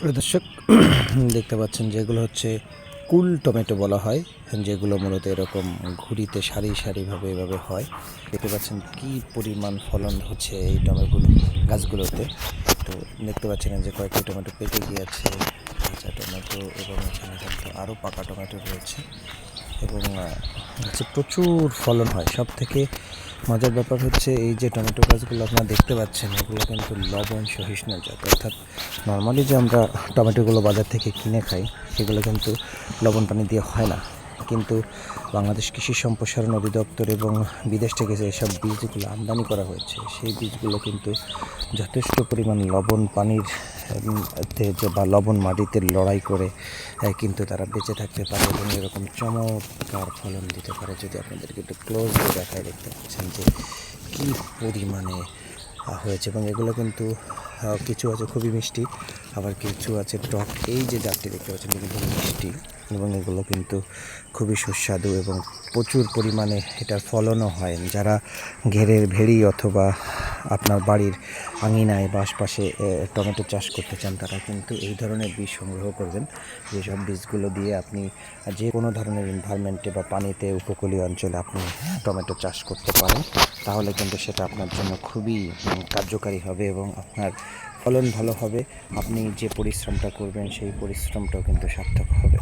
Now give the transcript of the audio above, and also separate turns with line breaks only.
প্রিয় দর্শক, দেখতে পাচ্ছেন যেগুলো হচ্ছে কুল টমেটো বলা হয়, যেগুলো মূলত এরকম ঘুরিতে সারি সারিভাবে এভাবে হয়। দেখতে পাচ্ছেন কি পরিমাণ ফলন হচ্ছে এই টমেটো গাছগুলোতে। তো দেখতে পাচ্ছেন যে কয়েকটি টমেটো পেকে গিয়েছে, কাঁচা টমেটো, এবং এখানে কিন্তু আরও পাকা টমেটো রয়েছে এবং গাছে প্রচুর ফলন হয়। সব থেকে মজার ব্যাপার হচ্ছে এই যে টমেটো গাছগুলো আপনারা দেখতে পাচ্ছেন, এগুলো কিন্তু লবণ সহিষ্ণু জাত। অর্থাৎ নর্মালি যে আমরা টমেটোগুলো বাজার থেকে কিনে খাই, সেগুলো কিন্তু লবণ পানি দিয়ে হয় না। কিন্তু বাংলাদেশ কৃষি সম্প্রসারণ অধিদপ্তর এবং বিদেশ থেকে যে এসব বীজগুলো আমদানি করা হয়েছে, সেই বীজগুলো কিন্তু যথেষ্ট পরিমাণ লবণ পানির বা লবণ মাটিতে লড়াই করে কিন্তু তারা বেঁচে থাকতে পারে এবং এরকম চমৎকার ফলন দিতে পারে। যদি আপনাদেরকে একটু ক্লোজলি দেখায়, দেখতে পাচ্ছেন যে কী পরিমাণে হয়েছে। এবং এগুলো কিন্তু কিছু আছে খুবই মিষ্টি, আবার কিছু আছে টক। এই যে জাতটি দেখতে পাচ্ছেন কিন্তু মিষ্টি, এবং এগুলো কিন্তু খুবই সুস্বাদু এবং প্রচুর পরিমাণে এটার ফলনও হয়। যারা ঘেরের ভেড়ি অথবা আপনার বাড়ির আঙিনায় বা আশপাশে টমেটো চাষ করতে চান, তারা কিন্তু এই ধরনের বীজ সংগ্রহ করবেন। যেসব বীজগুলো দিয়ে আপনি যে কোনো ধরনের এনভায়রনমেন্টে বা পানিতে উপকূলীয় অঞ্চলে আপনি টমেটো চাষ করতে পারেন, তাহলে কিন্তু সেটা আপনার জন্য খুবই কার্যকারী হবে এবং আপনার ফলন ভালো হবে। আপনি যে পরিশ্রমটা করবেন সেই পরিশ্রমটাও কিন্তু সার্থক হবে।